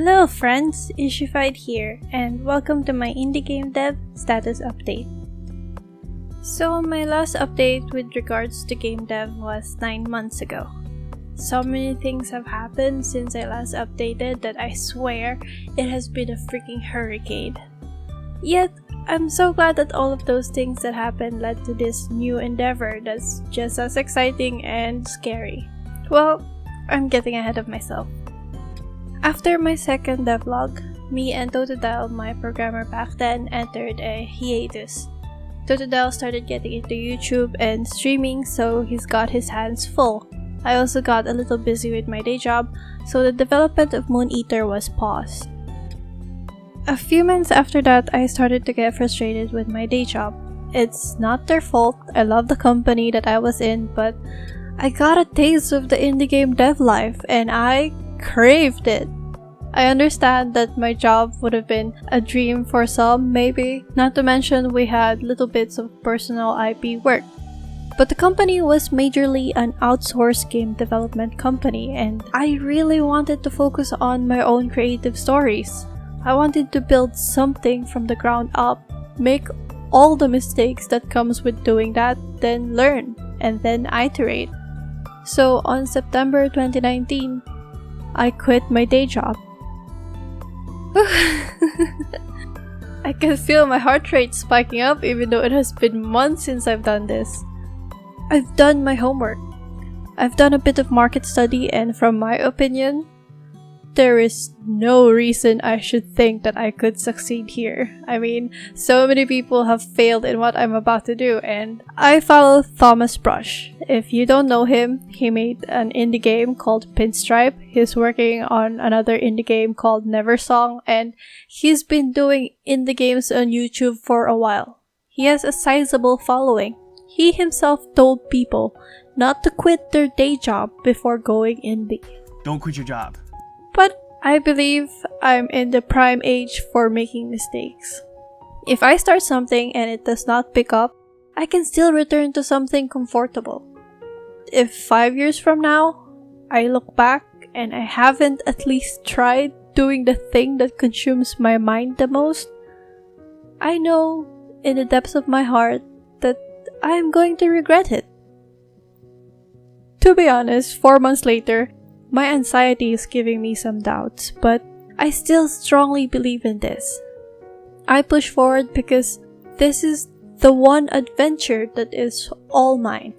Hello friends, Ishified here, and welcome to my indie game dev status update. So my last update with regards to game dev was 9 months ago. So many things have happened since I last updated that I swear it has been a freaking hurricane. Yet, I'm so glad that all of those things that happened led to this new endeavor that's just as exciting and scary. Well, I'm getting ahead of myself. After my second devlog, me and Totodile, my programmer back then, entered a hiatus. Totodile started getting into YouTube and streaming, so he's got his hands full. I also got a little busy with my day job, so the development of Moon Eater was paused. A few months after that, I started to get frustrated with my day job. It's not their fault, I love the company that I was in, but I got a taste of the indie game dev life and I craved it. I understand that my job would have been a dream for some, maybe, not to mention we had little bits of personal IP work. But the company was majorly an outsourced game development company and I really wanted to focus on my own creative stories. I wanted to build something from the ground up, make all the mistakes that comes with doing that, then learn, and then iterate. So on September 2019, I quit my day job. I can feel my heart rate spiking up even though it has been months since I've done this. I've done my homework. I've done a bit of market study and from my opinion, there is no reason I should think that I could succeed here. I mean, so many people have failed in what I'm about to do and I follow Thomas Brush. If you don't know him, he made an indie game called Pinstripe. He's working on another indie game called Neversong and he's been doing indie games on YouTube for a while. He has a sizable following. He himself told people not to quit their day job before going indie. Don't quit your job. But I believe I'm in the prime age for making mistakes. If I start something and it does not pick up, I can still return to something comfortable. If 5 years from now, I look back and I haven't at least tried doing the thing that consumes my mind the most, I know in the depths of my heart that I am going to regret it. To be honest, 4 months later, my anxiety is giving me some doubts, but I still strongly believe in this. I push forward because this is the one adventure that is all mine.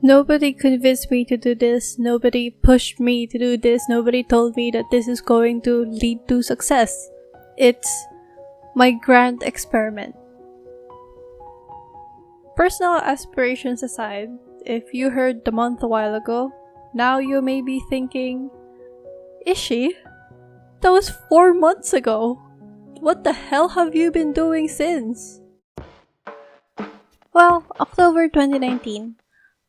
Nobody convinced me to do this, nobody pushed me to do this, nobody told me that this is going to lead to success. It's my grand experiment. Personal aspirations aside, if you heard the month a while ago, now you may be thinking, Ishi, that was 4 months ago. What the hell have you been doing since? Well, October 2019,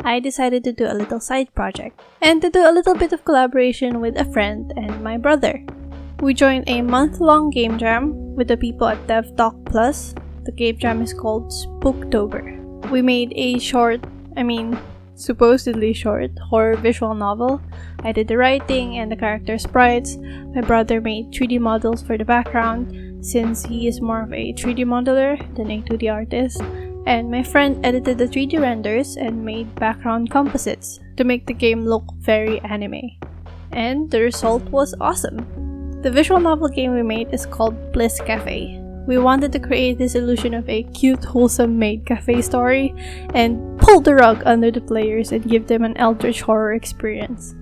I decided to do a little side project and to do a little bit of collaboration with a friend and my brother. We joined a month-long game jam with the people at Dev Talk Plus. The game jam is called Spooktober. We made a supposedly short horror visual novel. I did the writing and the character sprites. My brother made 3D models for the background since he is more of a 3D modeler than a 2D artist. And my friend edited the 3D renders and made background composites to make the game look very anime. And the result was awesome. The visual novel game we made is called Bliss Cafe. We wanted to create this illusion of a cute, wholesome maid cafe story and pull the rug under the players and give them an eldritch horror experience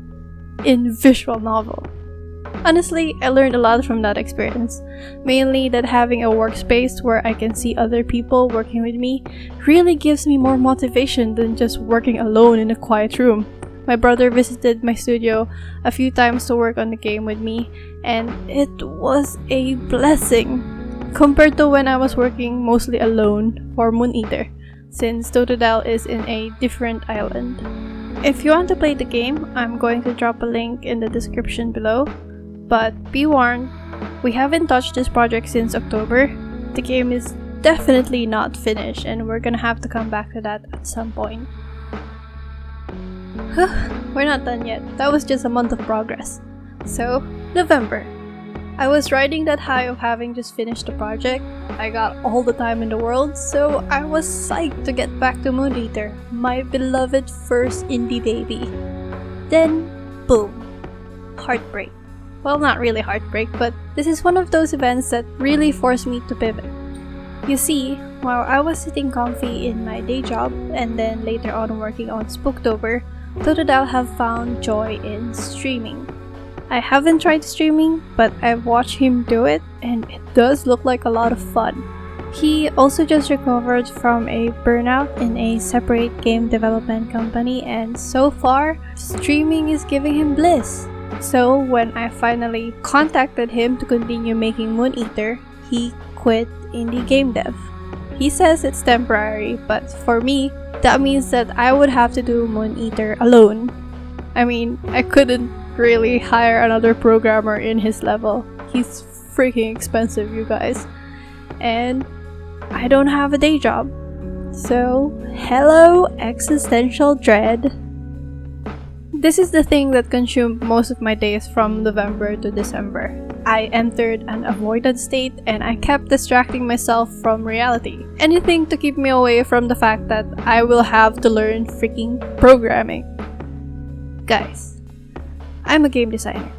in visual novel. Honestly, I learned a lot from that experience. Mainly that having a workspace where I can see other people working with me really gives me more motivation than just working alone in a quiet room. My brother visited my studio a few times to work on the game with me and it was a blessing. Compared to when I was working mostly alone for Moon Eater, since Totodile is in a different island. If you want to play the game, I'm going to drop a link in the description below, but be warned, we haven't touched this project since October. The game is definitely not finished and we're gonna have to come back to that at some point. We're not done yet, that was just a month of progress. So, November. I was riding that high of having just finished the project. I got all the time in the world, so I was psyched to get back to Moon Eater, my beloved first indie baby. Then, boom. Heartbreak. Well, not really heartbreak, but this is one of those events that really forced me to pivot. You see, while I was sitting comfy in my day job, and then later on working on Spooktober, thought that I'll have found joy in streaming. I haven't tried streaming, but I've watched him do it, and it does look like a lot of fun. He also just recovered from a burnout in a separate game development company, and so far, streaming is giving him bliss. So when I finally contacted him to continue making Moon Eater, he quit indie game dev. He says it's temporary, but for me, that means that I would have to do Moon Eater alone. I mean, I couldn't really hire another programmer in his level. He's freaking expensive, you guys. And I don't have a day job. So, hello existential dread. This is the thing that consumed most of my days from November to December. I entered an avoidant state and I kept distracting myself from reality. Anything to keep me away from the fact that I will have to learn freaking programming. Guys, I'm a game designer.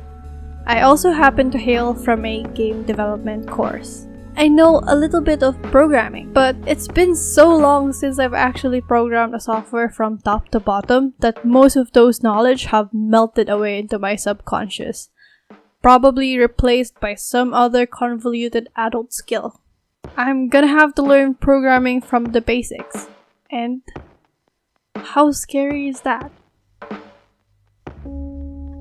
I also happen to hail from a game development course. I know a little bit of programming, but it's been so long since I've actually programmed a software from top to bottom that most of those knowledge have melted away into my subconscious, probably replaced by some other convoluted adult skill. I'm gonna have to learn programming from the basics. And how scary is that?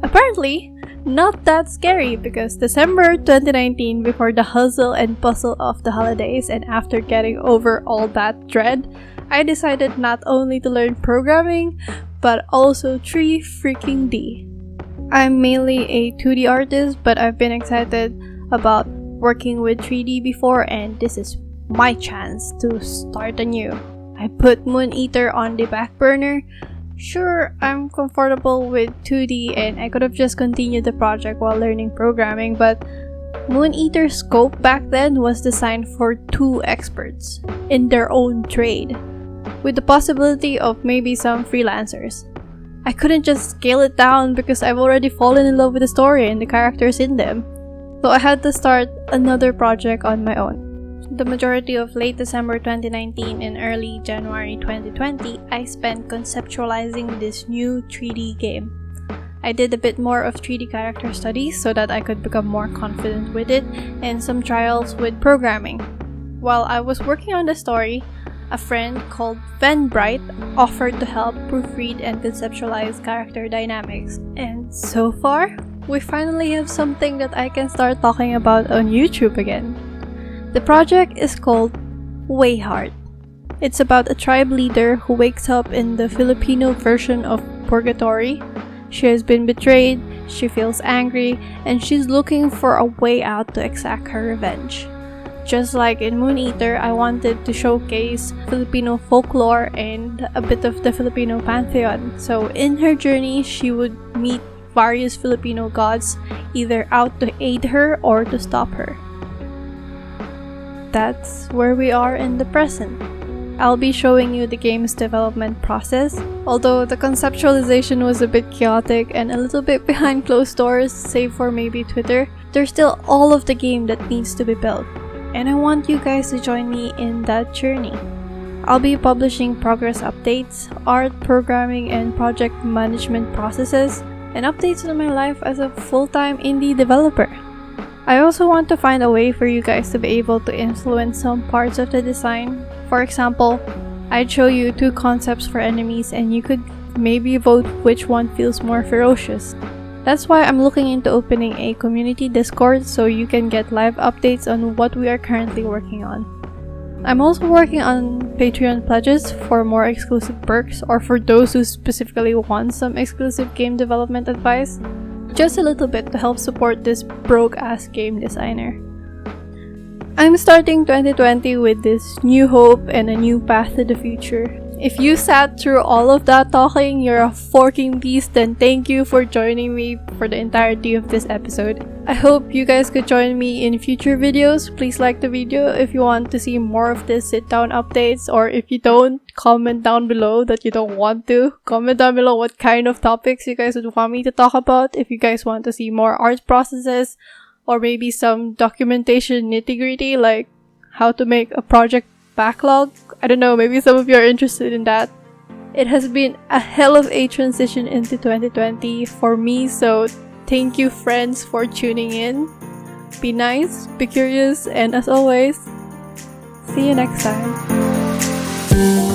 Apparently, not that scary because December 2019, before the hustle and bustle of the holidays and after getting over all that dread, I decided not only to learn programming, but also 3 freaking D. I'm mainly a 2D artist, but I've been excited about working with 3D before, and this is my chance to start anew. I put Moon Eater on the back burner. Sure, I'm comfortable with 2D and I could have just continued the project while learning programming, but Moon Eater's scope back then was designed for 2 experts in their own trade, with the possibility of maybe some freelancers. I couldn't just scale it down because I've already fallen in love with the story and the characters in them, so I had to start another project on my own. The majority of late December 2019 and early January 2020, I spent conceptualizing this new 3D game. I did a bit more of 3D character studies so that I could become more confident with it, and some trials with programming. While I was working on the story, a friend called Ven Bright offered to help proofread and conceptualize character dynamics. And so far, we finally have something that I can start talking about on YouTube again. The project is called Way Hard. It's about a tribe leader who wakes up in the Filipino version of Purgatory. She has been betrayed, she feels angry, and she's looking for a way out to exact her revenge. Just like in Moon Eater, I wanted to showcase Filipino folklore and a bit of the Filipino pantheon. So in her journey, she would meet various Filipino gods, either out to aid her or to stop her. That's where we are in the present. I'll be showing you the game's development process. Although the conceptualization was a bit chaotic and a little bit behind closed doors, save for maybe Twitter, there's still all of the game that needs to be built. And I want you guys to join me in that journey. I'll be publishing progress updates, art, programming, and project management processes, and updates on my life as a full-time indie developer. I also want to find a way for you guys to be able to influence some parts of the design. For example, I'd show you 2 concepts for enemies and you could maybe vote which one feels more ferocious. That's why I'm looking into opening a community Discord so you can get live updates on what we are currently working on. I'm also working on Patreon pledges for more exclusive perks, or for those who specifically want some exclusive game development advice. Just a little bit to help support this broke-ass game designer. I'm starting 2020 with this new hope and a new path to the future. If you sat through all of that talking, you're a forking beast, then thank you for joining me for the entirety of this episode. I hope you guys could join me in future videos. Please like the video if you want to see more of this sit-down updates, or if you don't, comment down below that you don't want to. Comment down below what kind of topics you guys would want me to talk about. If you guys want to see more art processes, or maybe some documentation nitty-gritty like how to make a project backlog. I don't know, maybe some of you are interested in that. It has been a hell of a transition into 2020 for me, so thank you friends for tuning in. Be nice, be curious, and as always, see you next time.